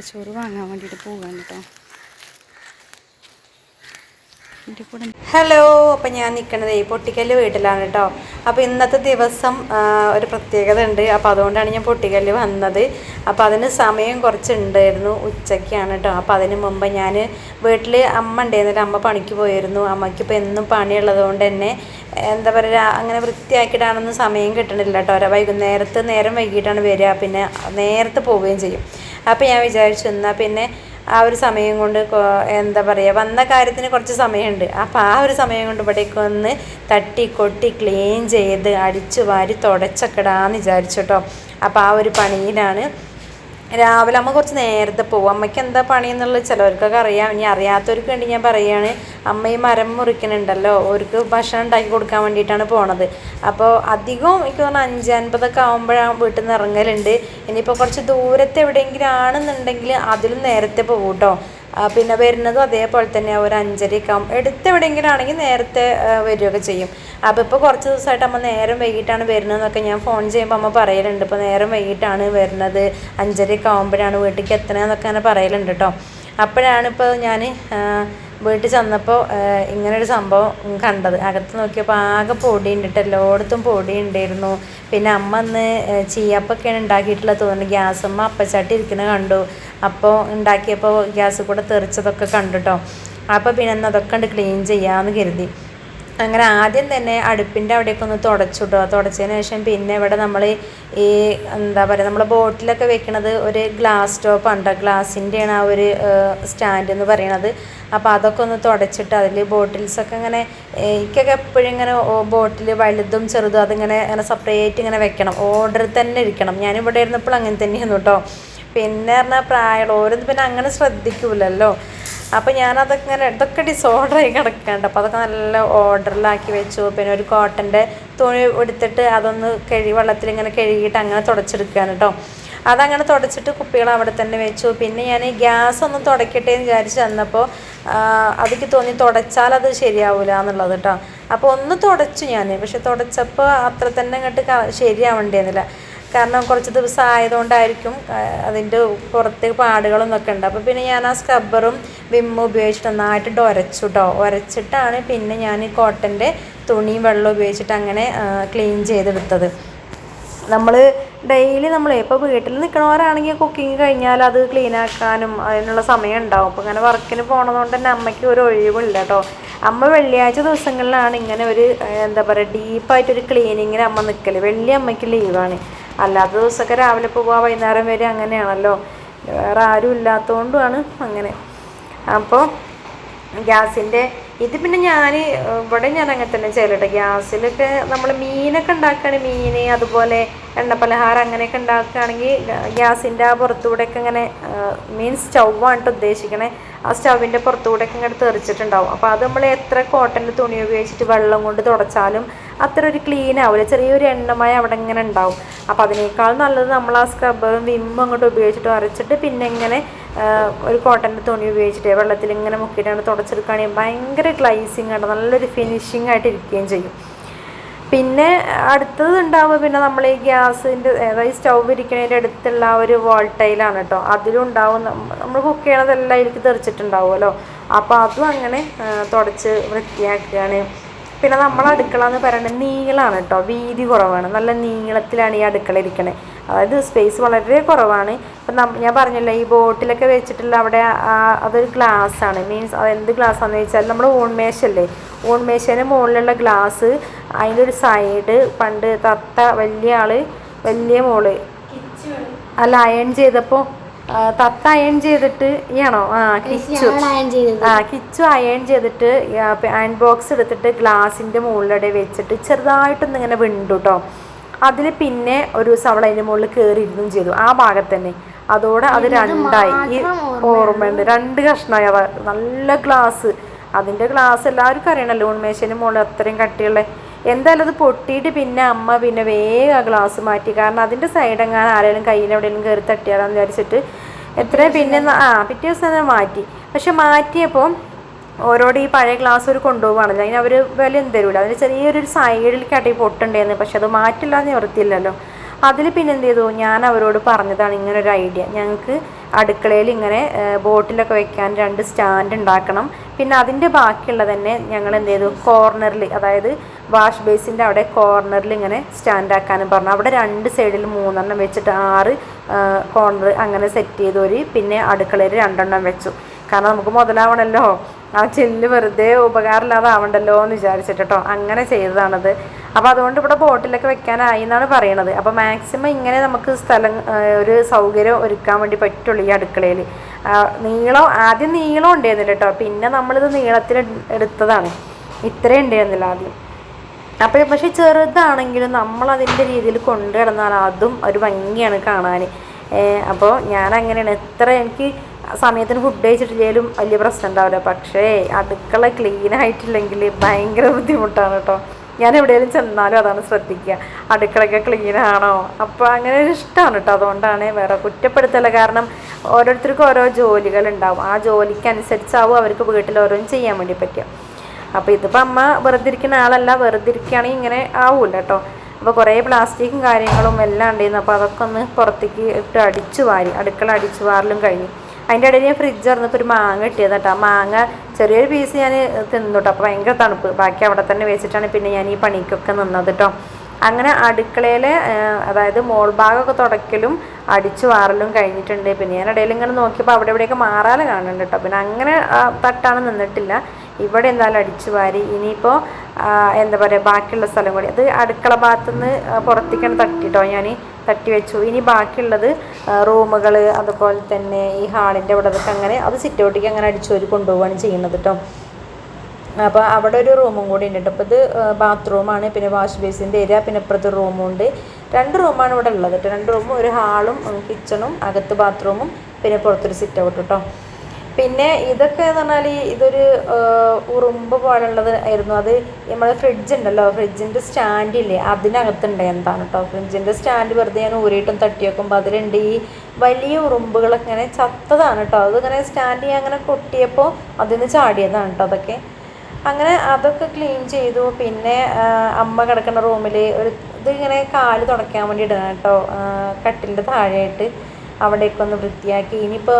ചോറ് വാങ്ങാൻ വേണ്ടിയിട്ട് പോകാൻ കേട്ടോ. ഹലോ, അപ്പം ഞാൻ നിൽക്കുന്നത് ഈ പൊട്ടിക്കല്ല് വീട്ടിലാണ് കേട്ടോ. അപ്പോൾ ഇന്നത്തെ ദിവസം ഒരു പ്രത്യേകത ഉണ്ട്. അപ്പോൾ അതുകൊണ്ടാണ് ഞാൻ പൊട്ടിക്കല്ല് വന്നത്. അപ്പോൾ അതിന് സമയം കുറച്ചുണ്ടായിരുന്നു, ഉച്ചയ്ക്കാണ് കേട്ടോ. അപ്പോൾ അതിന് മുമ്പ് ഞാൻ വീട്ടിൽ അമ്മ ഉണ്ടായിരുന്നില്ല, അമ്മ പണിക്ക് പോയിരുന്നു. അമ്മയ്ക്ക് ഇപ്പോൾ എന്നും പണിയുള്ളത് കൊണ്ട് തന്നെ എന്താ പറയുക, അങ്ങനെ വൃത്തിയാക്കിയിടാനൊന്നും സമയം കിട്ടണില്ല കേട്ടോ. നേരം വൈകിട്ടാണ് വരിക, പിന്നെ നേരത്തെ പോവുകയും ചെയ്യും. അപ്പോൾ ഞാൻ വിചാരിച്ചു എന്നാൽ പിന്നെ ആ ഒരു സമയം കൊണ്ട് എന്താ പറയുക, വന്ന കാര്യത്തിന് കുറച്ച് സമയമുണ്ട്. അപ്പോൾ ആ ഒരു സമയം കൊണ്ട് ഇവിടേക്ക് ഒന്ന് തട്ടി കൊട്ടി ക്ലീൻ ചെയ്ത് അടിച്ചു വാരി തുടച്ചൊക്കെ ഇടാമെന്ന് വിചാരിച്ചു കേട്ടോ. അപ്പോൾ ആ ഒരു പണിയിലാണ്. രാവിലെ അമ്മ കുറച്ച് നേരത്തെ പോകും. അമ്മയ്ക്ക് എന്താ പണി എന്നുള്ളത് ചിലവർക്കൊക്കെ അറിയാം. ഇനി അറിയാത്തവർക്ക് വേണ്ടി ഞാൻ പറയുകയാണ്, അമ്മ ഈ മരം മുറിക്കുന്നുണ്ടല്ലോ, അവർക്ക് ഭക്ഷണം ഉണ്ടാക്കി കൊടുക്കാൻ വേണ്ടിയിട്ടാണ് പോണത്. അപ്പോൾ അധികവും എനിക്ക് തോന്നുന്നു 5:50 ആകുമ്പോഴാണ് വീട്ടിൽ നിന്ന് ഇറങ്ങലുണ്ട്. ഇനിയിപ്പോൾ കുറച്ച് ദൂരത്തെ എവിടെയെങ്കിലും ആണെന്നുണ്ടെങ്കിൽ അതിലും നേരത്തെ പോകും കേട്ടോ. പിന്നെ വരുന്നതും അതേപോലെ തന്നെ ഒരു 5:30 ആകും. എവിടെയെങ്കിലും ആണെങ്കിൽ നേരത്തെ വരികയൊക്കെ ചെയ്യും. അപ്പോൾ ഇപ്പോൾ കുറച്ച് ദിവസമായിട്ട് അമ്മ നേരം വൈകിട്ടാണ് വരുന്നതെന്നൊക്കെ ഞാൻ ഫോൺ ചെയ്യുമ്പോൾ അമ്മ പറയലുണ്ട്. ഇപ്പോൾ നേരം വൈകിട്ടാണ് വരുന്നത്, 5:30 ആകുമ്പോഴാണ് വീട്ടിലേക്ക് എത്തണമെന്നൊക്കെ അങ്ങനെ പറയലുണ്ട് കേട്ടോ. അപ്പോഴാണ് ഇപ്പോൾ ഞാൻ വീട്ടിൽ ചെന്നപ്പോൾ ഇങ്ങനൊരു സംഭവം കണ്ടത്. അകത്ത് നോക്കിയപ്പോൾ ആകെ പൊടിയുണ്ട് കേട്ടോ, എല്ലായിടത്തും പൊടി ഉണ്ടായിരുന്നു. പിന്നെ അമ്മ അന്ന് ചീയപ്പൊക്കെയാണ് ഉണ്ടാക്കിയിട്ടുള്ളത് തോന്നുന്നു. ഗ്യാസമ്മ അപ്പച്ചട്ടി ഇരിക്കുന്നത് കണ്ടു. അപ്പോൾ ഉണ്ടാക്കിയപ്പോൾ ഗ്യാസ് കൂടെ തെറിച്ചതൊക്കെ കണ്ടു കേട്ടോ. അപ്പോൾ പിന്നെ അതൊക്കെ ഉണ്ട് ക്ലീൻ ചെയ്യാമെന്ന് കരുതി. അങ്ങനെ ആദ്യം തന്നെ അടുപ്പിൻ്റെ അവിടേക്ക് ഒന്ന് തുടച്ചു കേട്ടോ. തുടച്ചതിന് ശേഷം പിന്നെ ഇവിടെ നമ്മൾ ഈ എന്താ പറയുക, നമ്മൾ ബോട്ടിലൊക്കെ വെക്കണത് ഒരു ഗ്ലാസ് ടോപ്പാണ്, ഗ്ലാസിൻ്റെയാണ് ആ ഒരു സ്റ്റാൻഡ് എന്ന് പറയണത്. അപ്പോൾ അതൊക്കെ ഒന്ന് തുടച്ചിട്ട് അതിൽ ബോട്ടിൽസൊക്കെ ഇങ്ങനെ, എനിക്കൊക്കെ എപ്പോഴും ഇങ്ങനെ ബോട്ടിൽ വലുതും ചെറുതും അതിങ്ങനെ സെപ്പറേറ്റ് ഇങ്ങനെ വെക്കണം, ഓർഡർ തന്നെ ഇരിക്കണം. ഞാനിവിടെ ഇരുന്നപ്പോൾ അങ്ങനെ തന്നെയായിരുന്നു കേട്ടോ. പിന്നെ പറഞ്ഞാൽ പ്രായമുള്ളവരൊന്നും പിന്നെ അങ്ങനെ ശ്രദ്ധിക്കൂലല്ലോ. അപ്പോൾ ഞാനതൊക്കെ ഇതൊക്കെ ഡിസോർഡറായി കിടക്കാണ്ട്. അപ്പോൾ അതൊക്കെ നല്ല ഓർഡറിലാക്കി വെച്ചു. പിന്നെ ഒരു കോട്ടൻ്റെ തുണി എടുത്തിട്ട് അതൊന്ന് വെള്ളത്തിലിങ്ങനെ കഴുകിയിട്ട് അങ്ങനെ തുടച്ചെടുക്കുകയാണ് കേട്ടോ. അതങ്ങനെ തുടച്ചിട്ട് കുപ്പികൾ അവിടെ തന്നെ വെച്ചു. പിന്നെ ഞാൻ ഗ്യാസ് ഒന്ന് തുടയ്ക്കട്ടെ എന്ന് വിചാരിച്ച് വന്നപ്പോൾ അതിക്ക് തോന്നി തുടച്ചാൽ അത് ശരിയാവില്ല എന്നുള്ളത് കേട്ടോ. അപ്പോൾ ഒന്ന് തുടച്ചു ഞാൻ. പക്ഷെ തുടച്ചപ്പോൾ അത്ര തന്നെ അങ്ങോട്ട് ശരിയാവേണ്ടിയിരുന്നില്ല. കാരണം കുറച്ച് ദിവസം ആയതുകൊണ്ടായിരിക്കും അതിൻ്റെ പുറത്ത് പാടുകളൊന്നൊക്കെ ഉണ്ട്. അപ്പോൾ പിന്നെ ഞാൻ ആ സ്ക്രബ്ബറും വിമ്മും ഉപയോഗിച്ചിട്ട് നന്നായിട്ട് ഉരച്ചു കേട്ടോ. ഉരച്ചിട്ടാണ് പിന്നെ ഞാൻ കോട്ടൻ്റെ തുണിയും വെള്ളം ഉപയോഗിച്ചിട്ട് അങ്ങനെ ക്ലീൻ ചെയ്തെടുത്തത്. നമ്മൾ ഡെയിലി ഇപ്പോൾ വീട്ടിൽ നിൽക്കണവരാണെങ്കിൽ കുക്കിങ് കഴിഞ്ഞാൽ അത് ക്ലീനാക്കാനും അതിനുള്ള സമയം ഉണ്ടാവും. അപ്പോൾ ഇങ്ങനെ വർക്കിന് പോണതുകൊണ്ട് തന്നെ അമ്മയ്ക്ക് ഒരു ഒഴിവില്ല കേട്ടോ. അമ്മ വെള്ളിയാഴ്ച ദിവസങ്ങളിലാണ് ഇങ്ങനെ ഒരു എന്താ പറയുക, ഡീപ്പായിട്ടൊരു ക്ലീനിങ്ങിന് അമ്മ നിൽക്കൽ. വെള്ളി അമ്മയ്ക്ക് ലീവാണ്. അല്ലാത്ത ദിവസമൊക്കെ രാവിലെ പോവുക, വൈകുന്നേരം വരെ അങ്ങനെയാണല്ലോ. വേറെ ആരും ഇല്ലാത്തതുകൊണ്ടുമാണ് അങ്ങനെ. അപ്പോൾ ഗ്യാസിൻ്റെ ഇത് പിന്നെ ഇവിടെ ഞാൻ അങ്ങനെ തന്നെ ചെയ്യലട്ടെ. ഗ്യാസിലൊക്കെ നമ്മൾ മീനൊക്കെ ഉണ്ടാക്കുകയാണെങ്കിൽ മീൻ, അതുപോലെ എണ്ണപ്പലഹാരം അങ്ങനെയൊക്കെ ഉണ്ടാക്കുകയാണെങ്കിൽ ഗ്യാസിൻ്റെ ആ പുറത്തുകൂടെയൊക്കെ ഇങ്ങനെ, മീൻസ് സ്റ്റൗവാണ് ഉദ്ദേശിക്കണേ, ആ സ്റ്റൗവിൻ്റെ പുറത്തുകൂടെയൊക്കെ ഇങ്ങനെ തെറിച്ചിട്ടുണ്ടാവും. അപ്പോൾ അത് നമ്മൾ എത്ര കോട്ടൻ്റെ തുണി ഉപയോഗിച്ചിട്ട് വെള്ളം കൊണ്ട് തുടച്ചാലും അത്ര ഒരു ക്ലീൻ ആവില്ല, ചെറിയൊരു എണ്ണമയം അവിടെ ഇങ്ങനെ ഉണ്ടാവും. അപ്പോൾ അതിനേക്കാൾ നല്ലത് നമ്മൾ ആ സ്ക്രബ്ബറും വിമ്മും അങ്ങോട്ട് ഉപയോഗിച്ചിട്ട് അരച്ചിട്ട് പിന്നെ ഇങ്ങനെ ഒരു കോട്ടൻ്റെ തുണി ഉപയോഗിച്ചിട്ട് വെള്ളത്തിൽ ഇങ്ങനെ മുക്കിയിട്ടാണ് തുടച്ചെടുക്കുകയാണെങ്കിൽ ഭയങ്കര ഗ്ലൈസിങ് ആണ്, നല്ലൊരു ഫിനിഷിംഗ് ആയിട്ട് ഇരിക്കുകയും ചെയ്യും. പിന്നെ അടുത്തത് ഉണ്ടാവുക പിന്നെ നമ്മൾ ഈ ഗ്യാസിൻ്റെ, അതായത് സ്റ്റൗവ് ഇരിക്കുന്നതിൻ്റെ അടുത്തുള്ള ആ ഒരു വോൾട്ടൈലാണ് കേട്ടോ. അതിലുണ്ടാവും നമ്മൾ കുക്ക് ചെയ്യണതെല്ലാം അതിലേക്ക് തെറിച്ചിട്ടുണ്ടാവുമല്ലോ. അപ്പോൾ അതും അങ്ങനെ തുടച്ച് വൃത്തിയാക്കുകയാണ്. പിന്നെ നമ്മൾ അടുക്കള എന്ന് പറയുന്നത് നീളമാണ് കേട്ടോ, വീതി കുറവാണ്. നല്ല നീളത്തിലാണ് ഈ അടുക്കള ഇരിക്കണേ. അതായത് സ്പേസ് വളരെ കുറവാണ്. ഇപ്പം ഞാൻ പറഞ്ഞല്ലോ, ഈ ബോട്ടിലൊക്കെ വെച്ചിട്ടുള്ള അവിടെ അതൊരു ഗ്ലാസ്സാണ്. മീൻസ് അതെന്ത് ഗ്ലാസ്സാണെന്ന് ചോദിച്ചാൽ നമ്മൾ ഊൺമേശല്ലേ, ഊൺമേശേൻ്റെ മുകളിലുള്ള ഗ്ലാസ്, അതിൻ്റെ ഒരു സൈഡ് പണ്ട് തത്ത വലിയ മോള് അല്ല അയൺ ചെയ്തപ്പോൾ തത്ത അയൺ ചെയ്തിട്ട് ആണോ കിച്ചു അയൺ ചെയ്തിട്ട് അയൺ ബോക്സ് എടുത്തിട്ട് ഗ്ലാസിൻ്റെ മുകളിലൂടെ വെച്ചിട്ട് ചെറുതായിട്ടൊന്ന് ഇങ്ങനെ വിണ്ടു കേട്ടോ. അതിൽ പിന്നെ ഒരു ദിവസം അവൾ അതിൻ്റെ മുകളിൽ കയറി ഇരുന്നും ചെയ്തു ആ ഭാഗത്ത് തന്നെ. അതോടെ അത് രണ്ടായി. ഈ ഓർമ്മയുണ്ട്, 2 കഷ്ണമായി. നല്ല ഗ്ലാസ്, അതിൻ്റെ ഗ്ലാസ് എല്ലാവർക്കും അറിയണമല്ലോ, ഉൺമേശേൻ്റെ മുകളിൽ അത്രയും കട്ടിയുള്ള. എന്തായാലും അത് പൊട്ടിയിട്ട് പിന്നെ അമ്മ പിന്നെ വേഗം ആ ഗ്ലാസ് മാറ്റി. കാരണം അതിൻ്റെ സൈഡെങ്ങാനും ആരെങ്കിലും കയ്യിൽ എവിടെയെങ്കിലും കയറി തട്ടിയാലാന്ന് വിചാരിച്ചിട്ട് പിറ്റേ ദിവസം തന്നെ മാറ്റി. പക്ഷെ മാറ്റിയപ്പോൾ ഓരോട് ഈ പഴയ ഗ്ലാസ് ഒരു കൊണ്ടുപോകുകയാണല്ലോ, അതിന് അവർ വിലയൊന്നും തരില്ല. അതിന് ചെറിയൊരു സൈഡിൽ കട്ടി പൊട്ടുണ്ടായിരുന്നു, പക്ഷെ അത് മാറ്റില്ലാതെ നിവർത്തിയില്ലല്ലോ. അതിൽ പിന്നെ എന്ത് ചെയ്തു, ഞാൻ അവരോട് പറഞ്ഞതാണ് ഇങ്ങനൊരു ഐഡിയ, ഞങ്ങൾക്ക് അടുക്കളയിൽ ഇങ്ങനെ ബോട്ടിലൊക്കെ വെക്കാൻ 2 സ്റ്റാൻഡ് ഉണ്ടാക്കണം. പിന്നെ അതിൻ്റെ ബാക്കിയുള്ളത് തന്നെ ഞങ്ങൾ എന്ത് ചെയ്തു, കോർണറിൽ, അതായത് വാഷ് ബേസിൻ്റെ അവിടെ കോർണറിൽ ഇങ്ങനെ സ്റ്റാൻഡാക്കാനും പറഞ്ഞു. അവിടെ 2 സൈഡിൽ 3 എണ്ണം വെച്ചിട്ട് 6 കോർണർ അങ്ങനെ സെറ്റ് ചെയ്തൊരു, പിന്നെ അടുക്കളയിൽ 2 എണ്ണം വെച്ചു. കാരണം നമുക്ക് മുതലാവണമല്ലോ, ആ ചില്ല് വെറുതെ ഉപകാരമില്ലാതെ ആവണ്ടല്ലോ എന്ന് വിചാരിച്ചിട്ട് കേട്ടോ, അങ്ങനെ ചെയ്തതാണത്. അപ്പോൾ അതുകൊണ്ട് ഇവിടെ ബോട്ടിലൊക്കെ വെക്കാനായി എന്നാണ് പറയണത്. അപ്പോൾ മാക്സിമം ഇങ്ങനെ നമുക്ക് സ്ഥലം, ഒരു സൗകര്യം ഒരുക്കാൻ വേണ്ടി പറ്റുള്ളൂ ഈ അടുക്കളയിൽ. ആദ്യം നീളം ഉണ്ടായിരുന്നില്ല കേട്ടോ, പിന്നെ നമ്മളിത് നീളത്തിൽ എടുത്തതാണ്, ഇത്രയും ഉണ്ടായിരുന്നില്ല ആദ്യം. അപ്പോൾ പക്ഷേ ചെറുതാണെങ്കിലും നമ്മളതിൻ്റെ രീതിയിൽ കൊണ്ടു കിടന്നാൽ അതും ഒരു ഭംഗിയാണ് കാണാൻ. അപ്പോൾ ഞാനങ്ങനെയാണ്, എത്ര എനിക്ക് സമയത്തിന് ഫുഡ് കഴിച്ചിട്ടില്ലെങ്കിലും വലിയ പ്രശ്നം ഉണ്ടാവില്ല. പക്ഷേ അടുക്കള ക്ലീൻ ആയിട്ടില്ലെങ്കിൽ ഭയങ്കര ബുദ്ധിമുട്ടാണ് കേട്ടോ. ഞാൻ എവിടെയെങ്കിലും ചെന്നാലും അതാണ് ശ്രദ്ധിക്കുക, അടുക്കളയൊക്കെ ക്ലീനാണോ. അപ്പോൾ അങ്ങനെ ഒരു ഇഷ്ടമാണ് കേട്ടോ, അതുകൊണ്ടാണ്, വേറെ കുറ്റപ്പെടുത്തല്ല. കാരണം ഓരോരുത്തർക്കും ഓരോ ജോലികളുണ്ടാവും, ആ ജോലിക്കനുസരിച്ചാവും അവർക്ക് വീട്ടിൽ ഓരോന്നും ചെയ്യാൻ വേണ്ടി പറ്റുക. അപ്പോൾ ഇതിപ്പോൾ അമ്മ വെറുതെ ഇരിക്കുന്ന ആളല്ല, വെറുതെ ഇരിക്കുകയാണെങ്കിൽ ഇങ്ങനെ ആവില്ല കേട്ടോ. അപ്പോൾ കുറേ പ്ലാസ്റ്റിക്കും കാര്യങ്ങളും എല്ലാം ഉണ്ടായിരുന്നു. അപ്പോൾ അതൊക്കെ ഒന്ന് പുറത്തേക്ക് ഇട്ട് അടിച്ചു വാരി, അടുക്കള അടിച്ചു വാരലും കഴിഞ്ഞു. അതിൻ്റെ ഇടയിൽ ഞാൻ ഫ്രിഡ്ജ് തുറന്നപ്പോൾ ഒരു മാങ്ങ കിട്ടിയത് കേട്ടോ. ആ മാങ്ങ ചെറിയൊരു പീസ് ഞാൻ തിന്നു കേട്ടോ. അപ്പോൾ ഭയങ്കര തണുപ്പ്, ബാക്കി അവിടെ തന്നെ വെച്ചിട്ടാണ് പിന്നെ ഞാൻ ഈ പണിക്കൊക്കെ നിന്നത് കേട്ടോ. അങ്ങനെ അടുക്കളയിൽ, അതായത് മോൾ ഭാഗമൊക്കെ തുടയ്ക്കലും അടിച്ചു വാറലും കഴിഞ്ഞിട്ടുണ്ട്. പിന്നെ ഞാൻ ഇടയിൽ ഇങ്ങനെ നോക്കിയപ്പോൾ അവിടെ ഇവിടെയൊക്കെ മാറാതെ കാണുന്നുണ്ട് കേട്ടോ. പിന്നെ അങ്ങനെ തട്ടാണ് നിന്നിട്ടില്ല. ഇവിടെ എന്തായാലും അടിച്ചു വാരി. ഇനിയിപ്പോൾ എന്താ പറയുക, ബാക്കിയുള്ള സ്ഥലം കൂടി, അത് അടുക്കള ഭാഗത്തുനിന്ന് പുറത്തേക്കാണ് തട്ടിട്ടോ ഞാൻ തട്ടി വെച്ചു. ഇനി ബാക്കിയുള്ളത് റൂമുകൾ, അതുപോലെ തന്നെ ഈ ഹാളിൻ്റെ അവിടെ അതൊക്കെ അങ്ങനെ, അത് സിറ്റ് ഔട്ടിലേക്ക് അങ്ങനെ അടിച്ചു വാരി കൊണ്ടുപോവുകയാണ് ചെയ്യുന്നത് കേട്ടോ. അപ്പോൾ അവിടെ ഒരു റൂമും കൂടി ഉണ്ട് കേട്ടോ. അപ്പോൾ ഇത് ബാത്റൂമാണ്, പിന്നെ വാഷ് ബേസിൻ്റെ ഏരിയ, പിന്നെ ഇപ്പുറത്ത് റൂമുണ്ട്. 2 റൂമാണ് ഇവിടെ ഉള്ളത് കേട്ടോ. 2 റൂമും, ഒരു ഹാളും കിച്ചണും, അകത്ത് ബാത്റൂമും, പിന്നെ പുറത്തൊരു സിറ്റ് ഔട്ട് കേട്ടോ. പിന്നെ ഇതൊക്കെ എന്ന് പറഞ്ഞാൽ ഇതൊരു ഉറുമ്പ് പോലുള്ളത് ആയിരുന്നു. അത് നമ്മുടെ ഫ്രിഡ്ജ് ഉണ്ടല്ലോ, ഫ്രിഡ്ജിൻ്റെ സ്റ്റാൻഡില്ലേ, അതിനകത്തുണ്ട് എന്താണ് കേട്ടോ. ഫ്രിഡ്ജിൻ്റെ സ്റ്റാൻഡ് വെറുതെ ഞാൻ ഊരിയിട്ടും തട്ടി വെക്കുമ്പോൾ അതിലുണ്ട് ഈ വലിയ ഉറുമ്പുകളൊക്കെ ഇങ്ങനെ ചത്തതാണ് കേട്ടോ. അതിങ്ങനെ സ്റ്റാൻഡ് ചെയ്യാൻ അങ്ങനെ കൊട്ടിയപ്പോൾ അതിൽ നിന്ന് ചാടിയതാണ് കേട്ടോ അതൊക്കെ. അങ്ങനെ അതൊക്കെ ക്ലീൻ ചെയ്തു. പിന്നെ അമ്മ കിടക്കുന്ന റൂമിൽ ഇതിങ്ങനെ കാല് തുടയ്ക്കാൻ വേണ്ടി ഇടണം കേട്ടോ, കട്ടിലിൻ്റെ താഴെയായിട്ട്. അവിടേക്ക് ഒന്ന് വൃത്തിയാക്കി. ഇനിയിപ്പോൾ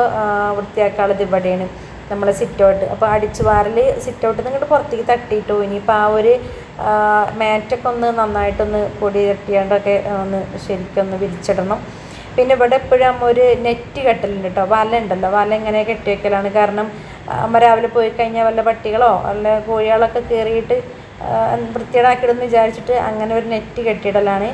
വൃത്തിയാക്കാനുള്ളത് ഇവിടെയാണ്, നമ്മളെ സിറ്റ് ഔട്ട്. അപ്പോൾ അടിച്ചു വാരൽ സിറ്റ് ഔട്ടിൽ നിന്ന് ഇങ്ങോട്ട് പുറത്തേക്ക് തട്ടിയിട്ടു. ഇനിയിപ്പോൾ ആ ഒരു മാറ്റൊക്കെ ഒന്ന് നന്നായിട്ടൊന്ന് പൊടി തട്ടിയാണ്ടൊക്കെ ഒന്ന് ശരിക്കൊന്ന് വിരിച്ചിടണം. പിന്നെ ഇവിടെ എപ്പോഴും അമ്മ ഒരു നെറ്റ് കെട്ടലുണ്ട് കേട്ടോ, വല ഉണ്ടല്ലോ, വല ഇങ്ങനെ കെട്ടി വെക്കലാണ്. കാരണം അമ്മ രാവിലെ പോയി കഴിഞ്ഞാൽ വല്ല പട്ടികളോ വല്ല കോഴികളൊക്കെ കയറിയിട്ട് വൃത്തിയേടാക്കിയിടുമെന്ന് വിചാരിച്ചിട്ട് അങ്ങനെ ഒരു നെറ്റ് കെട്ടിയിടലാണ്.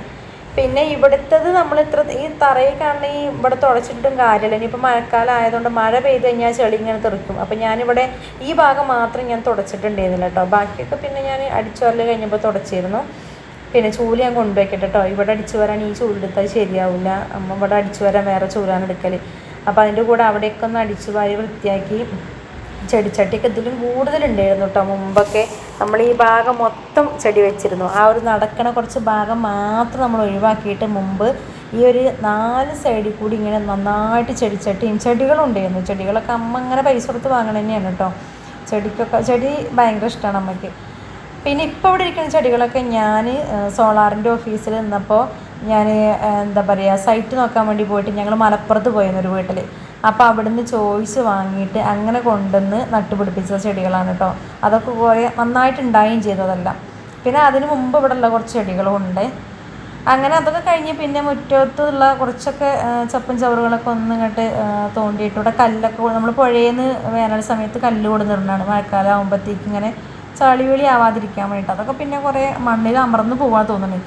പിന്നെ ഇവിടുത്തത് നമ്മൾ ഈ തറയിൽ കാണുന്ന ഈ ഇവിടെ തുടച്ചിട്ടും കാര്യമില്ല. ഇനിയിപ്പോൾ മഴക്കാലം ആയതുകൊണ്ട് മഴ പെയ്ത് കഴിഞ്ഞാൽ ചെളി ഇങ്ങനെ തെറിക്കും. അപ്പോൾ ഞാനിവിടെ ഈ ഭാഗം മാത്രം ഞാൻ തുടച്ചിട്ടുണ്ടായിരുന്നില്ല കേട്ടോ. ബാക്കിയൊക്കെ പിന്നെ ഞാൻ അടിച്ചു വരൽ കഴിഞ്ഞപ്പോൾ തുടച്ചിരുന്നു. പിന്നെ ചൂല് ഞാൻ കൊണ്ടുവയ്ക്കട്ടെ കേട്ടോ. ഇവിടെ അടിച്ചു വരാൻ ഈ ചൂലെടുത്താൽ ശരിയാവില്ല. അമ്മ ഇവിടെ അടിച്ചു വരാൻ വേറെ ചൂലാണ് എടുക്കൽ. അപ്പോൾ അതിൻ്റെ കൂടെ അവിടെയൊക്കെ ഒന്ന് അടിച്ചു വാരി വൃത്തിയാക്കി. ചെടിച്ചട്ടിയൊക്കെ ഇതിലും കൂടുതലുണ്ടായിരുന്നു കേട്ടോ. മുമ്പൊക്കെ നമ്മൾ ഈ ഭാഗം മൊത്തം ചെടി വെച്ചിരുന്നു. ആ ഒരു നടക്കണ കുറച്ച് ഭാഗം മാത്രം നമ്മൾ ഒഴിവാക്കിയിട്ട് മുമ്പ് ഈ ഒരു 4 സൈഡിൽ കൂടി ഇങ്ങനെ നന്നായിട്ട് ചെടികളും ഉണ്ടായിരുന്നു. ചെടികളൊക്കെ അമ്മ ഇങ്ങനെ പൈസ കൊടുത്ത് വാങ്ങണ തന്നെയാണ് കേട്ടോ. ചെടി ഭയങ്കര ഇഷ്ടമാണ് അമ്മയ്ക്ക്. പിന്നെ ഇപ്പോൾ ഇവിടെ ഇരിക്കുന്ന ചെടികളൊക്കെ ഞാൻ സോളാറിൻ്റെ ഓഫീസിൽ നിന്നപ്പോൾ ഞാൻ എന്താ പറയുക, സൈറ്റ് നോക്കാൻ വേണ്ടി പോയിട്ട് ഞങ്ങൾ മലപ്പുറത്ത് പോയിരുന്നൊരു വീട്ടിൽ. അപ്പോൾ അവിടുന്ന് ചോയ്സ് വാങ്ങിയിട്ട് അങ്ങനെ കൊണ്ടുവന്ന് നട്ടുപിടിപ്പിച്ച ചെടികളാണ് കേട്ടോ. അതൊക്കെ കുറേ നന്നായിട്ടുണ്ടാവുകയും ചെയ്തതല്ല. പിന്നെ അതിന് മുമ്പ് ഇവിടെയുള്ള കുറച്ച് ചെടികളും ഉണ്ട്. അങ്ങനെ അതൊക്കെ കഴിഞ്ഞ് പിന്നെ മുറ്റത്തുള്ള കുറച്ചൊക്കെ ചപ്പും ചവറുകളൊക്കെ ഒന്ന് ഇങ്ങോട്ട് തോണ്ടിയിട്ട് ഇവിടെ കല്ലൊക്കെ നമ്മൾ പുഴയിൽ നിന്ന് വേനൽ സമയത്ത് കല്ല് കൊടുന്നിടുന്നതാണ്. മഴക്കാലം ആകുമ്പോഴത്തേക്ക് ഇങ്ങനെ ചളിവിളി ആവാതിരിക്കാൻ വേണ്ടിയിട്ട്. അതൊക്കെ പിന്നെ കുറേ മണ്ണിൽ അമർന്ന് പോകാൻ തോന്നുന്നു,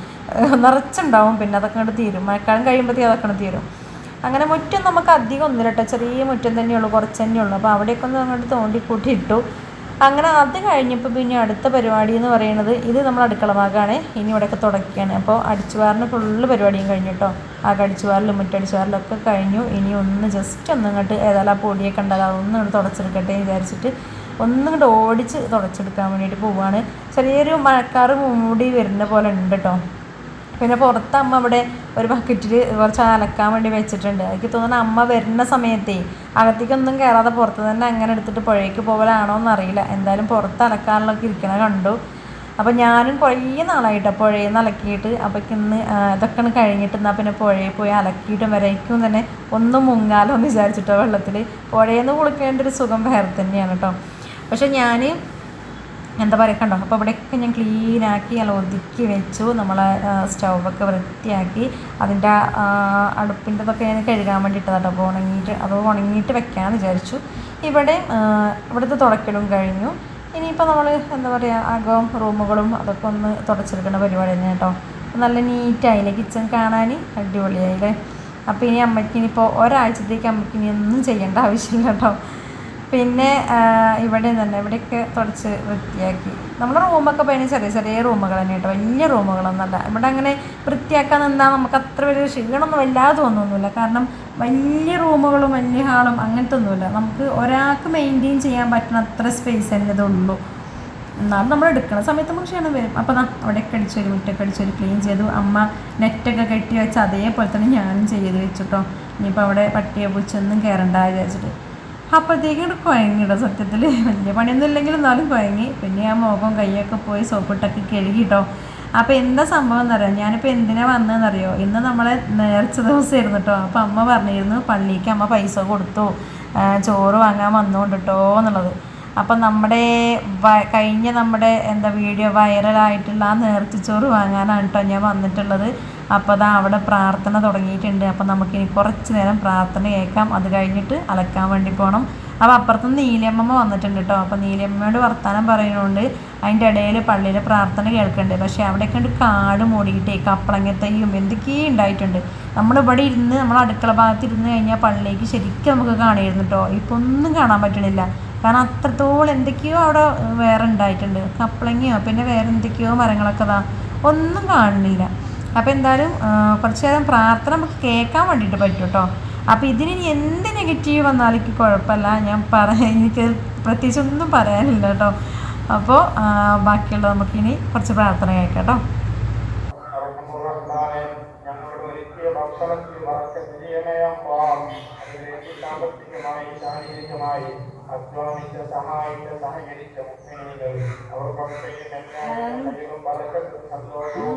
നിറച്ചുണ്ടാവും. പിന്നെ അതൊക്കെ അങ്ങോട്ട് തീരും, മഴക്കാലം കഴിയുമ്പോഴത്തേക്ക് അതൊക്കെ തീരും. അങ്ങനെ മുറ്റം നമുക്ക് അധികം ഒന്നുമില്ല കേട്ടോ, ചെറിയ മുറ്റം തന്നെയുള്ളൂ, കുറച്ച് തന്നെയുള്ളൂ. അപ്പോൾ അവിടെയൊക്കെ ഒന്ന് അങ്ങോട്ട് തോണ്ടിക്കൂട്ടി ഇട്ടു. അങ്ങനെ അത് കഴിഞ്ഞപ്പോൾ പിന്നെ അടുത്ത പരിപാടി എന്ന് പറയുന്നത് ഇത് നമ്മൾ അടുക്കള ഭാഗമാണ്. ഇനി ഇവിടെയൊക്കെ തുടക്കുകയാണ്. അപ്പോൾ അടിച്ചുവാറിന് ഫുള്ള് പരിപാടിയും കഴിഞ്ഞു കേട്ടോ. ആ അടിച്ചുവാറിലും മുറ്റടിച്ചുവാറിലൊക്കെ കഴിഞ്ഞു. ഇനി ഒന്ന് ജസ്റ്റ് ഒന്ന് ഇങ്ങോട്ട് ഏതായാലും ആ പൊടിയൊക്കെ ഉണ്ടാകും, അതൊന്നും ഇങ്ങോട്ട് തുടച്ചെടുക്കട്ടെ വിചാരിച്ചിട്ട് ഒന്നിങ്ങോട്ട് ഓടിച്ച് തുടച്ചെടുക്കാൻ വേണ്ടിയിട്ട് പോവുകയാണ്. ചെറിയൊരു മഴക്കാറ് മൂടി വരുന്ന പോലെ ഉണ്ട് കേട്ടോ. പിന്നെ പുറത്ത് അമ്മ ഇവിടെ ഒരു ബക്കറ്റിൽ കുറച്ച് അലക്കാൻ വേണ്ടി വെച്ചിട്ടുണ്ട്. എനിക്ക് തോന്നുന്നു അമ്മ വരുന്ന സമയത്തേ അകത്തേക്കൊന്നും കയറാതെ പുറത്ത് തന്നെ അങ്ങനെ എടുത്തിട്ട് പുഴയ്ക്ക് പോകലാണോ എന്നറിയില്ല. എന്തായാലും പുറത്ത് അലക്കാനുള്ളൊക്കെ ഇരിക്കണ കണ്ടു. അപ്പോൾ ഞാനും കുറേ നാളായിട്ട് പുഴയിൽ നിന്ന് അലക്കിയിട്ട് അപ്പോൾ ഇന്ന് ഇതൊക്കെ ഒന്ന് കഴിഞ്ഞിട്ട് എന്നാൽ പിന്നെ പുഴയിൽ പോയി അലക്കിയിട്ടും വരയ്ക്കും തന്നെ ഒന്നും മുങ്ങാലോ എന്ന് വിചാരിച്ചിട്ടോ വെള്ളത്തിൽ. പുഴയിൽ നിന്ന് കുളിക്കേണ്ട ഒരു സുഖം വേറെ തന്നെയാണ് കേട്ടോ. പക്ഷെ ഞാൻ എന്താ പറയുക കണ്ടോ, അപ്പോൾ ഇവിടെയൊക്കെ ഞാൻ ക്ലീനാക്കി അല്ല ഒതുക്കി വെച്ചു. നമ്മളെ സ്റ്റൗവൊക്കെ വൃത്തിയാക്കി അതിൻ്റെ അടുപ്പിൻ്റെതൊക്കെ ഞാൻ കഴുകാൻ വേണ്ടിയിട്ടതാട്ടോ. അപ്പോൾ ഉണങ്ങിയിട്ട് വെക്കാമെന്ന് വിചാരിച്ചു. ഇവിടുത്തെ തുടക്കലും കഴിഞ്ഞു. ഇനിയിപ്പോൾ നമ്മൾ എന്താ പറയുക അകവും റൂമുകളും അതൊക്കെ ഒന്ന് തുടച്ചെടുക്കേണ്ട പരിപാടി തന്നെ കേട്ടോ. നല്ല നീറ്റായില്ലേ കിച്ചൺ കാണാൻ, അടിപൊളിയായില്ലേ. അപ്പോൾ ഇനി അമ്മയ്ക്ക് ഇനിയിപ്പോൾ ഒരാഴ്ചത്തേക്ക് അമ്മയ്ക്ക് ഇനി ഒന്നും ചെയ്യേണ്ട ആവശ്യമില്ല കേട്ടോ. പിന്നെ ഇവിടെയൊക്കെ തുടച്ച് വൃത്തിയാക്കി. നമ്മുടെ റൂമൊക്കെ പോയതിന് ചെറിയ ചെറിയ റൂമുകൾ തന്നെ കേട്ടോ, വലിയ റൂമുകളൊന്നുമല്ല. ഇവിടെ അങ്ങനെ വൃത്തിയാക്കാൻ നിന്നാൽ നമുക്ക് അത്ര വലിയ ക്ഷീണമൊന്നും വല്ലാതെ തോന്നുന്നില്ല. കാരണം വലിയ റൂമുകളും വലിയ ഹാളും അങ്ങനത്തെ ഒന്നുമില്ല. നമുക്ക് ഒരാൾക്ക് മെയിൻറ്റെയിൻ ചെയ്യാൻ പറ്റുന്ന അത്ര സ്പേസ് തന്നെ ഇതുള്ളൂ. എന്നാലും നമ്മൾ എടുക്കുന്ന സമയത്ത് നമുക്ക് ക്ഷീണം വരും. അപ്പോൾ അവിടെയൊക്കെ അടിച്ചൊരു മുറ്റൊക്കെ അടിച്ചൊരു ക്ലീൻ ചെയ്തു. അമ്മ നെറ്റൊക്കെ കെട്ടി വെച്ച് അതേപോലെ തന്നെ ഞാനും ചെയ്ത് വെച്ചിട്ടോ. ഇനിയിപ്പോൾ അവിടെ പട്ടിയെ പൂച്ചൊന്നും കയറണ്ട വിചാരിച്ചിട്ട് അപ്പോഴത്തേക്കും കുഴങ്ങിട്ടോ. സത്യത്തിൽ വലിയ പണിയൊന്നും ഇല്ലെങ്കിലും എന്നാലും കുഴങ്ങി. പിന്നെ ആ മുഖം കൈയൊക്കെ പോയി സോപ്പിട്ടൊക്കെ കഴുകിട്ടോ. അപ്പോൾ എന്താ സംഭവം എന്നറിയാം, ഞാനിപ്പോൾ എന്തിനാണ് വന്നതെന്നറിയോ, ഇന്ന് നമ്മളെ നേർച്ച ദിവസമായിരുന്നു കേട്ടോ. അപ്പോൾ അമ്മ പറഞ്ഞിരുന്നു പള്ളിക്ക് അമ്മ പൈസ കൊടുത്തു ചോറ് വാങ്ങാൻ വന്നുകൊണ്ട് കേട്ടോ എന്നുള്ളത്. അപ്പം കഴിഞ്ഞ നമ്മുടെ വീഡിയോ വൈറലായിട്ടുള്ള ആ നേർച്ചച്ചോറ് വാങ്ങാനാണ് കേട്ടോ ഞാൻ വന്നിട്ടുള്ളത്. അപ്പോൾ അവിടെ പ്രാർത്ഥന തുടങ്ങിയിട്ടുണ്ട്. അപ്പോൾ നമുക്കിനി കുറച്ച് നേരം പ്രാർത്ഥന കേൾക്കാം. അത് കഴിഞ്ഞിട്ട് അലക്കാൻ വേണ്ടി പോകണം. അപ്പോൾ അപ്പുറത്തുനിന്ന് നീലിയമ്മ വന്നിട്ടുണ്ട് കേട്ടോ. അപ്പോൾ നീലിയമ്മയോട് വർത്താനം പറയുന്നതുകൊണ്ട് അതിൻ്റെ ഇടയിൽ പള്ളിയിൽ പ്രാർത്ഥന കേൾക്കുന്നുണ്ട്. പക്ഷേ അവിടെയൊക്കെ ഉണ്ട് കാട് മൂടിയിട്ടേ കപ്പളങ്ങത്തയ്യും എന്തൊക്കെയോ ഉണ്ടായിട്ടുണ്ട്. നമ്മളിവിടെ ഇരുന്ന് നമ്മൾ അടുക്കള ഭാഗത്ത് ഇരുന്ന് കഴിഞ്ഞാൽ പള്ളിക്ക് ശരിക്കും നമുക്ക് കാണിയിരുന്നു കേട്ടോ. ഇപ്പോൾ ഒന്നും കാണാൻ പറ്റണില്ല. കാരണം അത്രത്തോളം എന്തൊക്കെയോ അവിടെ വേറെ ഉണ്ടായിട്ടുണ്ട്, കപ്പളങ്ങയോ പിന്നെ വേറെ എന്തൊക്കെയോ മരങ്ങളൊക്കെ ഒന്നും കാണുന്നില്ല. അപ്പോൾ എന്തായാലും കുറച്ച് നേരം പ്രാർത്ഥന നമുക്ക് കേൾക്കാൻ വേണ്ടിയിട്ട് പറ്റും കേട്ടോ. അപ്പോൾ ഇതിന് എന്ത് നെഗറ്റീവ് വന്നാലും എനിക്ക് കുഴപ്പമില്ല. എനിക്ക് പ്രത്യേകിച്ച് ഒന്നും പറയാനില്ല കേട്ടോ. അപ്പോൾ ബാക്കിയുള്ളത് നമുക്കിനി കുറച്ച് പ്രാർത്ഥന കേൾക്കാം കേട്ടോ. സാമ്പത്തികമായി ശാരീരികമായി അധ്വാനിച്ച സഹായിച്ച സഹകരിച്ച മുസ്ലിങ്ങൾ അവർക്കൊക്കെയും എല്ലാ കഴിവും പലർക്കും സന്തോഷവും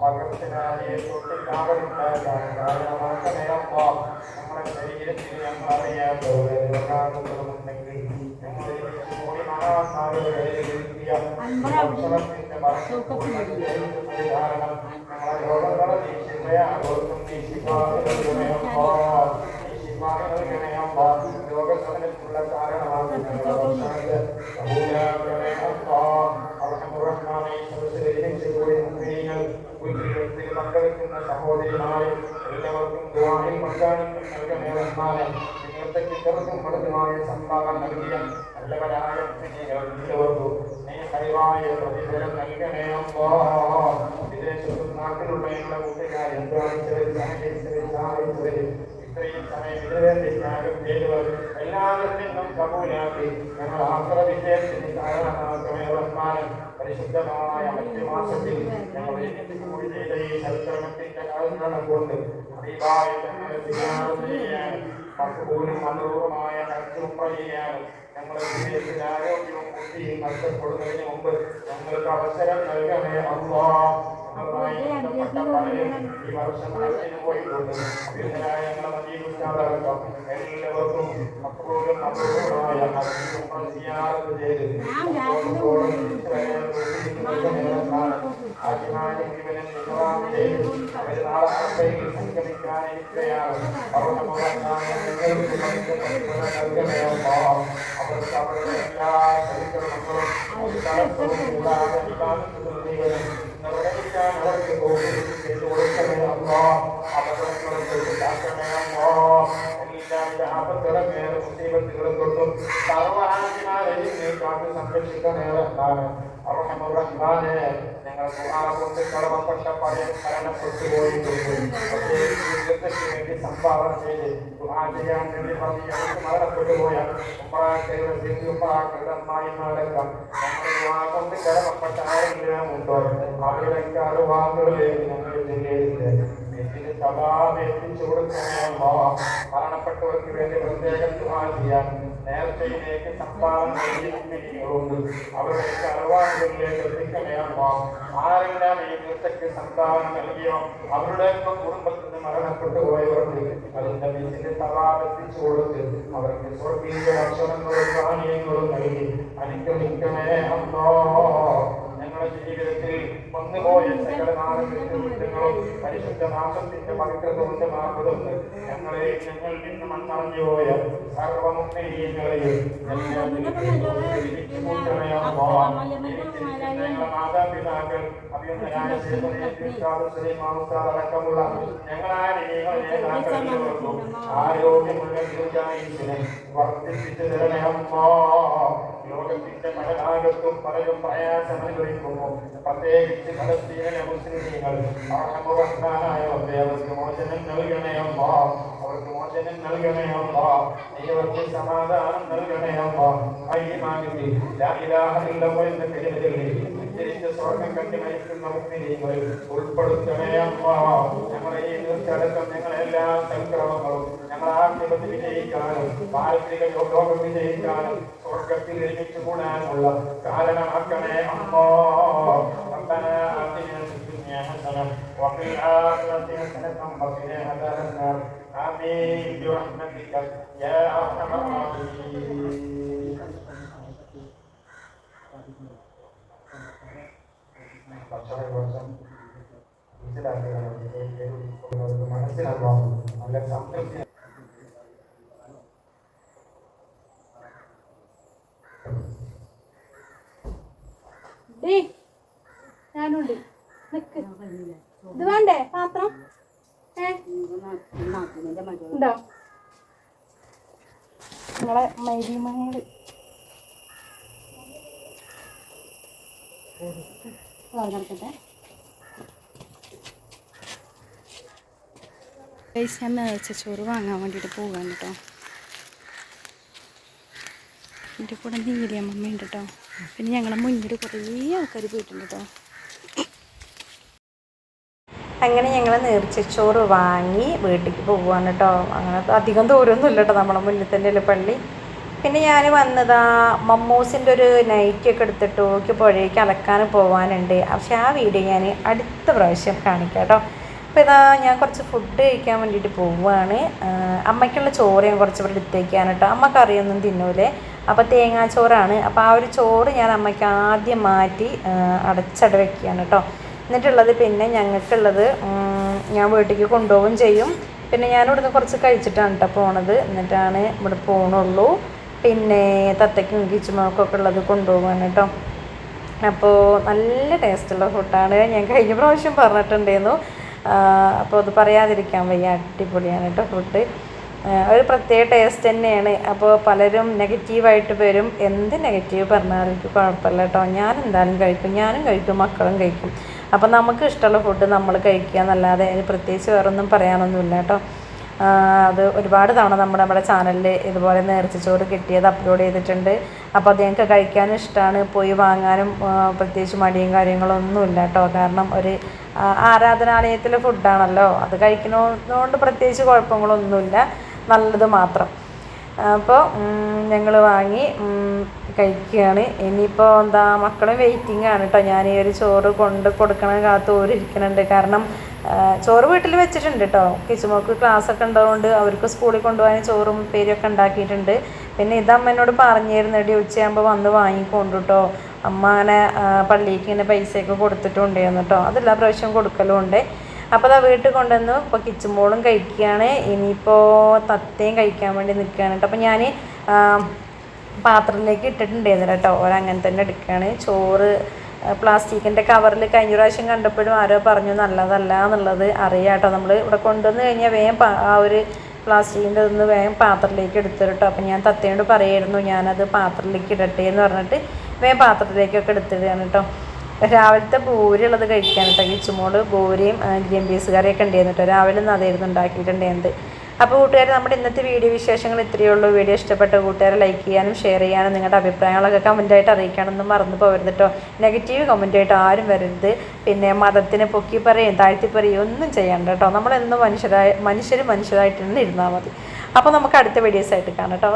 പകർച്ചനായ തൊട്ടില്ലാവരുണ്ടാകാൻ കാരണമാക്കണയപ്പോ നമ്മുടെ ശരീരത്തിൽ ഞങ്ങൾ അറിയാത്തവരുണ്ടെങ്കിൽ ഞങ്ങൾ കൂടി ഭക്ഷണത്തിന്റെ കാരണം ഞങ്ങളെ രോഗങ്ങളെ നീശിക്കുകയാണോർക്കും രോഗത്തിനുള്ള കാരണമാകുന്ന പങ്കെടുക്കുന്ന സഹോദരിമാരും എല്ലാവർക്കും ദുആയിൽ പങ്കാളിത്തം നൽകണേ റഹ്മാനെ. ഇന്നത്തെ ചിത്രക്കും മൃദുമായ സംഭാവന നൽകിയ നല്ലവരായ എല്ലാവർക്കും നീ ഹൈറായ പ്രതിഫലം നൽകണേ അല്ലാഹ്. വിദേശത്തും നാട്ടിലുള്ള ഞങ്ങളുടെ കൂട്ടുകാർ അധ്വാനിച്ചവർ സഹകരിച്ചവർ സഹായിച്ചവർ ഇത്രയും സമയം ഇതിനുവേണ്ടി ത്യാഗം ചെയ്തവർ എല്ലാവരിൽ നിന്നും കബൂലാക്കി ഞങ്ങൾ ആശ്ര വിജയത്തിന് കാരണമാക്കണേ റഹ്മാനെ. പരിശുദ്ധമായ മറ്റു മാസത്തിൽ ഞങ്ങൾ കൂടി ചെയ്ത ഈ സൽക്കർമ്മത്തിന്റെ കാരണം കൊണ്ട് ചെയ്യാനും മക്കബൂലും മനോഹരമായ ഹജ്ജും ചെയ്യാനും ഞങ്ങളുടെ ജീവിതത്തിൽ ആരോഗ്യവും ബുദ്ധിയും നഷ്ടപ്പെടുന്നതിന് മുമ്പ് ഞങ്ങൾക്ക് അവസരം നൽകണേ അല്ലാഹ്. ഈ വർഷം ഹജ്ജിന് പോയിട്ടുണ്ട് അഭ്യുന്നരായ ഞങ്ങളുടെ മദീനത്തടക്കം എല്ലാവർക്കും മക്കബൂലും മനോഹരമായ ഹജ്ജും സിയാറത്ത് ചെയ്ത് സംഗമിക്കാനിരിക്കുകയാണ്. അവർക്ക് അവരുടെ എല്ലാ പരിക്രമങ്ങളും കൂടാതെ നിർവഹിക്കാൻ അവർക്ക് ചെയ്തു കൊടുക്കണേ അല്ലാഹ്. എല്ലാവിധ ആപത്തുകളും മുസീബത്തുകളും തൊട്ടും സർവ്വഹാജിമാരെയും നീ കാത്തു സംരക്ഷിക്കണേ റഹ്മാനെ. റഹ്മാനെ ഞങ്ങൾ കൊണ്ട് കടമപ്പെട്ട പഴയ മരണപ്പെട്ടു പോയിട്ടുണ്ട്. വേണ്ടി സംഭാവന ചെയ്ത് ചെയ്യാൻ വേണ്ടി മരണപ്പെട്ടു പോയ ഉമ്മാക്കളുടെ അടക്കം ഞങ്ങളുടെ കൊണ്ട് കടമപ്പെട്ട ആരെല്ലാം ഉണ്ടോ അവരുടെയൊക്കെ അറിവാക്കുകളിലേക്ക് ഞങ്ങൾ ജില്ലയിലെ ഇതിന് സഭാപം എത്തിച്ചു കൊടുക്കണമോ മരണപ്പെട്ടവർക്ക് വേണ്ടി പ്രത്യേകം ദുആ ചെയ്യാൻ നേരത്തെയിലേക്ക് സംഭാവന നൽകിയിട്ടുണ്ട് അവരുടെയൊക്കെ അറിവാക്കുകളിലേക്ക് എത്തിക്കണമോ ആരെല്ലാം ഈ ദിവസക്ക് സംഭാവന നൽകിയോ അവരുടെയൊക്കെ കുടുംബത്തിൽ നിന്ന് മരണപ്പെട്ടു പോയവർക്ക് അതിന്റെ വീട്ടിന്റെ സഭാപം എത്തിച്ചു കൊടുത്ത് അവർക്ക് സ്വർഗീയ ഭക്ഷണങ്ങളും പാനീയങ്ങളും നൽകി അനുഗ്രഹിക്കണേ അല്ലോ ഞങ്ങളുടെ ജീവിതത്തിൽ വന്നുപോയ സകലനാളും കുറ്റങ്ങളും പരിശുദ്ധ നാമത്തിന്റെ പവിത്രതകൊണ്ട് മാറുന്നത് ഞങ്ങളിൽ നിന്ന് മണ്ണറിഞ്ഞു പോയ സർവമുക്തങ്ങളെയും മാതാപിതാക്കൾ അഭിനന്ദനായ അടക്കമുള്ള ഞങ്ങളാരെയും ആരോഗ്യമുള്ള ദീർഘായുസ്സിനെ വർദ്ധിപ്പിച്ചു തരണേ അമ്മോ ലോകത്തിന്റെ പല ഭാഗത്തും പലരും പ്രയാസം അനുഭവിക്കുന്നു പ്രത്യേകിച്ച് ഫലസ്തീനിലെ മുസ്ലിമീങ്ങൾ അവർക്ക് മോചനം നൽകണയമ്മോ അവർക്ക് മോചനം നൽകണയമ്മോ ദൈവർക്ക് സമാധാനം നൽകണയമ്മോ അയ്യമാകി എന്ന കരുതലിൽ സ്വർഗം കണ്ടി മരിക്കുന്ന മുസ്ലിമീങ്ങൾ ഉൾപ്പെടുത്തണയമ്മോ ഞങ്ങളെ ഈ തീർച്ചയായിട്ടും ഞങ്ങളെല്ലാ സംക്രമങ്ങളും ഞങ്ങൾ ആത്മീയത്തിൽ വിജയിക്കാനും പാരമ്പരിക ലോകം വിജയിക്കാനും സ്വർഗത്തിൽ ഒരുമിച്ച് കൂടാനുള്ള കാരണമാക്കണേ അമ്മോ ربنا آتنا في الدنيا حسنة وفي الآخرة حسنة وقنا عذاب النار آمين برحمتك يا أرحم الراحمين മനസ്സിലാക്കാം നല്ല സംതൃപ്തി ഞാനുണ്ട് ഇത് വേണ്ടേ പാത്രം ഉണ്ടോ നിങ്ങളെ മൈരിമങ്ങള് നടക്കട്ടെ പൈസ മേടിച്ച ചോറ് വാങ്ങാൻ വേണ്ടിയിട്ട് പോകാൻ കേട്ടോ. എൻ്റെ കൂടെ നീലിയ മമ്മ ഉണ്ട് കേട്ടോ. പിന്നെ ഞങ്ങളെ മുന്നിൽ കുറേ ആൾക്കാർ പോയിട്ടുണ്ട് കേട്ടോ. അങ്ങനെ ഞങ്ങൾ നേർച്ചച്ചോറ് വാങ്ങി വീട്ടിലേക്ക് പോവുകയാണ് കേട്ടോ. അങ്ങനെ അധികം ദൂരമൊന്നും ഇല്ല കേട്ടോ, നമ്മളെ മുന്നിൽ തന്നെയല്ലേ പള്ളി. പിന്നെ ഞാൻ വന്നതാ മമ്മൂസിൻ്റെ ഒരു നൈറ്റിയൊക്കെ എടുത്തിട്ട് ഓക്ക് പുഴയ്ക്ക് അലക്കാൻ പോകാനുണ്ട്. പക്ഷെ ആ വീഡിയോ ഞാൻ അടുത്ത പ്രാവശ്യം കാണിക്കാം കേട്ടോ. അപ്പോൾ ഇതാ ഞാൻ കുറച്ച് ഫുഡ് കഴിക്കാൻ വേണ്ടിയിട്ട് പോവുകയാണ്. അമ്മയ്ക്കുള്ള ചോറ് ഞാൻ കുറച്ച് ഇവിടെ എടുത്തേക്കാണ് കേട്ടോ. അമ്മ കറിയൊന്നും തിന്നൂലേ, അപ്പോൾ തേങ്ങാച്ചോറാണ്. അപ്പോൾ ആ ഒരു ചോറ് ഞാൻ അമ്മയ്ക്ക് ആദ്യം മാറ്റി അടച്ചട വെക്കുകയാണ് കേട്ടോ. എന്നിട്ടുള്ളത് പിന്നെ ഞങ്ങൾക്കുള്ളത് ഞാൻ വീട്ടിലേക്ക് കൊണ്ടുപോവുകയും ചെയ്യും. പിന്നെ ഞാനിവിടുന്ന് കുറച്ച് കഴിച്ചിട്ടാണ് കേട്ടോ പോണത്. എന്നിട്ടാണ് ഇവിടെ പോകണുള്ളൂ. പിന്നെ തത്തയ്ക്കും കിച്ചുമൊക്കെ ഉള്ളത് കൊണ്ടുപോകാൻ കേട്ടോ. അപ്പോൾ നല്ല ടേസ്റ്റുള്ള ഫുഡാണ്. ഞാൻ കഴിഞ്ഞ പ്രാവശ്യം പറഞ്ഞിട്ടുണ്ടായിരുന്നു. അപ്പോൾ അത് പറയാതിരിക്കാൻ വയ്യ, അടിപൊളിയാണ് കേട്ടോ ഫുഡ്. ഒരു പ്രത്യേക ടേസ്റ്റ് തന്നെയാണ്. അപ്പോൾ പലരും നെഗറ്റീവായിട്ട് വരും. എന്ത് നെഗറ്റീവ് പറഞ്ഞാലും എനിക്ക് കുഴപ്പമില്ല കേട്ടോ. ഞാൻ എന്തായാലും കഴിക്കും, ഞാനും കഴിക്കും, മക്കളും കഴിക്കും. അപ്പോൾ നമുക്ക് ഇഷ്ടമുള്ള ഫുഡ് നമ്മൾ കഴിക്കുക എന്നല്ലാതെ അതിന് പ്രത്യേകിച്ച് വേറൊന്നും പറയാനൊന്നുമില്ല കേട്ടോ. അത് ഒരുപാട് തവണ നമ്മുടെ ചാനലിൽ ഇതുപോലെ നേർച്ചച്ചോറ് കിട്ടിയത് അപ്ലോഡ് ചെയ്തിട്ടുണ്ട്. അപ്പോൾ അത് ഞങ്ങൾക്ക് കഴിക്കാനും ഇഷ്ടമാണ്. പോയി വാങ്ങാനും പ്രത്യേകിച്ച് മടിയും കാര്യങ്ങളൊന്നുമില്ല കേട്ടോ. കാരണം ഒരു ആരാധനാലയത്തിലെ ഫുഡാണല്ലോ, അത് കഴിക്കുന്നതുകൊണ്ട് പ്രത്യേകിച്ച് കുഴപ്പങ്ങളൊന്നുമില്ല, നല്ലത് മാത്രം. അപ്പോൾ ഞങ്ങൾ വാങ്ങി കഴിക്കുകയാണ്. ഇനിയിപ്പോൾ എന്താ മക്കളും വെയിറ്റിംഗ് ആണ് കേട്ടോ. ഞാൻ ഈ ഒരു ചോറ് കൊണ്ട് കൊടുക്കണ കാത്ത് ഓരിയിരിക്കുന്നുണ്ട്. കാരണം ചോറ് വീട്ടിൽ വെച്ചിട്ടുണ്ട് കേട്ടോ. കിച്ചുമോക്ക് ക്ലാസ്സൊക്കെ ഉള്ളതുകൊണ്ട് അവർക്ക് സ്കൂളിൽ കൊണ്ടുപോകാൻ ചോറും പേരൊക്കെ ഉണ്ടാക്കിയിട്ടുണ്ട്. പിന്നെ ഇതമ്മ എന്നോട് പറഞ്ഞിരുന്നു, എടി ഉച്ചയാകുമ്പോൾ വന്ന് വാങ്ങിക്കൊണ്ടു കേട്ടോ. അമ്മ അങ്ങനെ പള്ളിക്ക് ഇങ്ങനെ പൈസയൊക്കെ കൊടുത്തിട്ടുണ്ടായിരുന്നു കേട്ടോ. അതെല്ലാ പ്രാവശ്യം കൊടുക്കലും ഉണ്ട്. അപ്പോൾ അതാ വീട്ടിൽ കൊണ്ടുവന്നു. ഇപ്പോൾ കിച്ചുമോളും കഴിക്കുകയാണ്. ഇനിയിപ്പോൾ തത്തയും കഴിക്കാൻ വേണ്ടി നിൽക്കുകയാണ് കേട്ടോ. അപ്പോൾ ഞാൻ പാത്രത്തിലേക്ക് ഇട്ടിട്ടുണ്ടായിരുന്നു കേട്ടോ. ഓരങ്ങനെ തന്നെ എടുക്കുകയാണ്. ചോറ് പ്ലാസ്റ്റിക്കിൻ്റെ കവറിൽ കഴിഞ്ഞ പ്രാവശ്യം കണ്ടപ്പോഴും ആരോ പറഞ്ഞു നല്ലതല്ല എന്നുള്ളത് അറിയാം കേട്ടോ. നമ്മൾ ഇവിടെ കൊണ്ടുവന്ന് കഴിഞ്ഞാൽ വേഗം ആ ഒരു പ്ലാസ്റ്റിക്കിൻ്റെ ഒന്ന് വേഗം പാത്രത്തിലേക്ക് എടുത്തു കേട്ടോ. അപ്പോൾ ഞാൻ തത്തയോട് പറയായിരുന്നു ഞാനത് പാത്രത്തിലേക്ക് ഇടട്ടെ എന്ന് പറഞ്ഞിട്ട് വേഗം പാത്രത്തിലേക്കൊക്കെ എടുത്തിടുകയാണ് കേട്ടോ. രാവിലത്തെ ബൂരി ഉള്ളത് കഴിക്കാൻ കേട്ടോ. കിച്ചുമോള് ബൂരിയും ഗ്രീൻ പീസ് കറിയൊക്കെ ഉണ്ടായിരുന്നു കേട്ടോ. രാവിലെ നിന്ന് അതായിരുന്നു ഉണ്ടാക്കിയിട്ടുണ്ടായിരുന്നത്. അപ്പോൾ കൂട്ടുകാർ, നമ്മുടെ ഇന്നത്തെ വീഡിയോ വിശേഷങ്ങൾ ഇത്രയേ ഉള്ളൂ. വീഡിയോ ഇഷ്ടപ്പെട്ട കൂട്ടുകാരെ ലൈക്ക് ചെയ്യാനും ഷെയർ ചെയ്യാനും നിങ്ങളുടെ അഭിപ്രായങ്ങളൊക്കെ കമൻറ്റായിട്ട് അറിയിക്കാനൊന്നും മറന്നു പോകരുത് കേട്ടോ. നെഗറ്റീവ് കമൻറ്റായിട്ട് ആരും വരരുത്. പിന്നെ മതത്തിനെ പൊക്കി പറയുകയും താഴ്ത്തി പറയുകയും ഒന്നും ചെയ്യണ്ട കേട്ടോ. നമ്മളെന്നും മനുഷ്യരായിട്ട് തന്നെ ഇരുന്നാൽ മതി. അപ്പോൾ നമുക്ക് അടുത്ത വീഡിയോസായിട്ട് കാണാം കേട്ടോ.